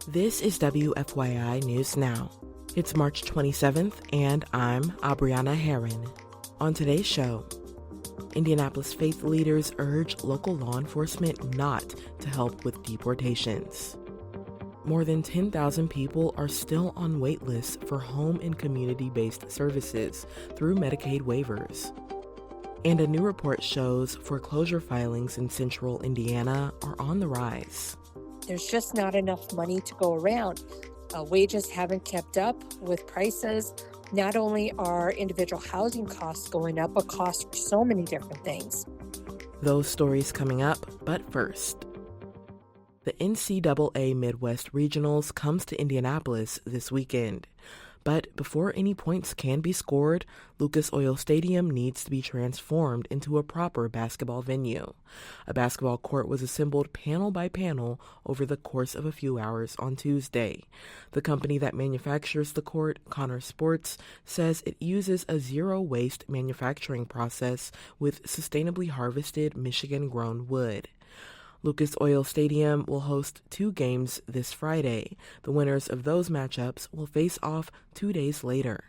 This is WFYI News Now. It's March 27th, and I'm Abriana Herron. On today's show, Indianapolis faith leaders urge local law enforcement not to help with deportations. More than 10,000 people are still on wait lists for home and community-based services through Medicaid waivers. And a new report shows foreclosure filings in central Indiana are on the rise. There's just not enough money to go around. Wages haven't kept up with prices. Not only are individual housing costs going up, but costs for so many different things. Those stories coming up, but first. The NCAA Midwest Regionals comes to Indianapolis this weekend. But before any points can be scored, Lucas Oil Stadium needs to be transformed into a proper basketball venue. A basketball court was assembled panel by panel over the course of a few hours on Tuesday. The company that manufactures the court, Connor Sports, says it uses a zero-waste manufacturing process with sustainably harvested Michigan-grown wood. Lucas Oil Stadium will host 2 games this Friday. The winners of those matchups will face off 2 days later.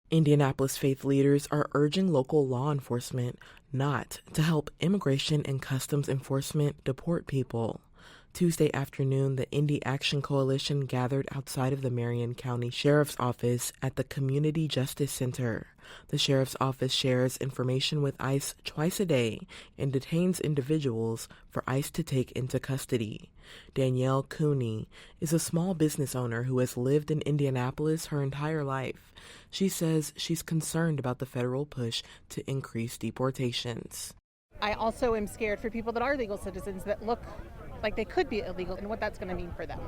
Indianapolis faith leaders are urging local law enforcement not to help Immigration and Customs Enforcement deport people. Tuesday afternoon, the Indy Action Coalition gathered outside of the Marion County Sheriff's Office at the Community Justice Center. The Sheriff's Office shares information with ICE twice a day and detains individuals for ICE to take into custody. Danielle Cooney is a small business owner who has lived in Indianapolis her entire life. She says she's concerned about the federal push to increase deportations. I also am scared for people that are legal citizens that look like they could be illegal and what that's going to mean for them.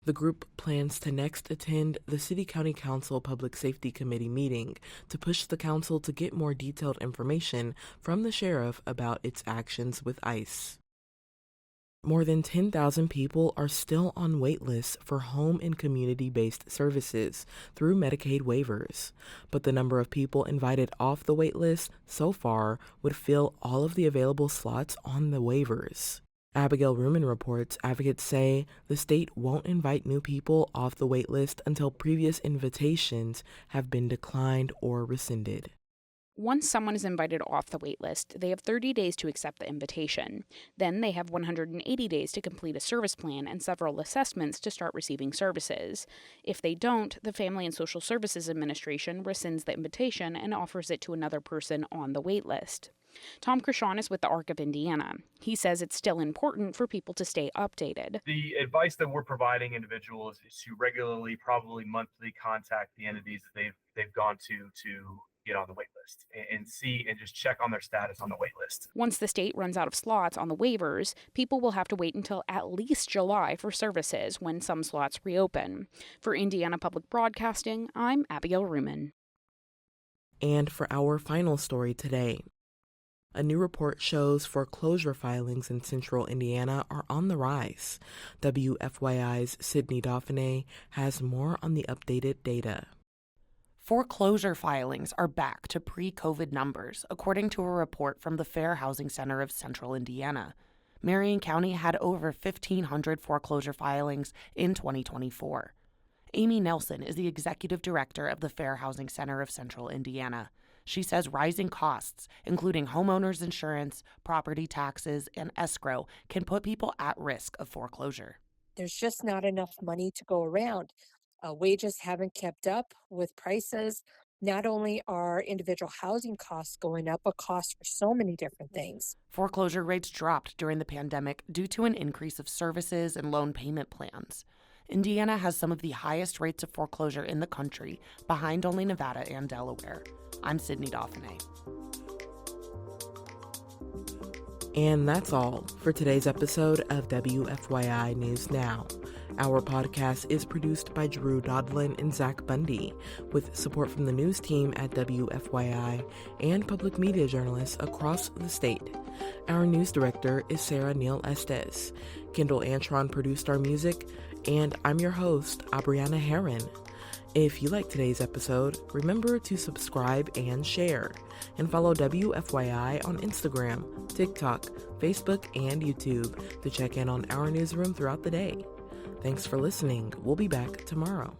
The group plans to next attend the City County Council Public Safety Committee meeting to push the council to get more detailed information from the sheriff about its actions with ICE. More than 10,000 people are still on wait lists for home and community-based services through Medicaid waivers, but the number of people invited off the wait list so far would fill all of the available slots on the waivers. Abigail Ruman reports advocates say the state won't invite new people off the wait list until previous invitations have been declined or rescinded. Once someone is invited off the wait list, they have 30 days to accept the invitation. Then they have 180 days to complete a service plan and several assessments to start receiving services. If they don't, the Family and Social Services Administration rescinds the invitation and offers it to another person on the wait list. Tom Krishon is with the ARC of Indiana. He says it's still important for people to stay updated. The advice that we're providing individuals is to regularly, probably monthly, contact the entities that they've gone to get on the wait list and see and just check on their status on the wait list. Once the state runs out of slots on the waivers, people will have to wait until at least July for services when some slots reopen. For Indiana Public Broadcasting, I'm Abigail Ruman. And for our final story today, a new report shows foreclosure filings in central Indiana are on the rise. WFYI's Sydney Dauphiné has more on the updated data. Foreclosure filings are back to pre-COVID numbers, according to a report from the Fair Housing Center of Central Indiana. Marion County had over 1,500 foreclosure filings in 2024. Amy Nelson is the executive director of the Fair Housing Center of Central Indiana. She says rising costs, including homeowners insurance, property taxes, and escrow, can put people at risk of foreclosure. There's just not enough money to go around. Wages haven't kept up with prices. Not only are individual housing costs going up, but costs for so many different things. Foreclosure rates dropped during the pandemic due to an increase of services and loan payment plans. Indiana has some of the highest rates of foreclosure in the country, behind only Nevada and Delaware. I'm Sydney Dauphiné. And that's all for today's episode of WFYI News Now. Our podcast is produced by Drew Daudelin and Zach Bundy, with support from the news team at WFYI and public media journalists across the state. Our news director is Sarah Neal-Estes. Kendall Antron produced our music, and I'm your host, Abriana Herron. If you like today's episode, remember to subscribe and share, and follow WFYI on Instagram, TikTok, Facebook, and YouTube to check in on our newsroom throughout the day. Thanks for listening. We'll be back tomorrow.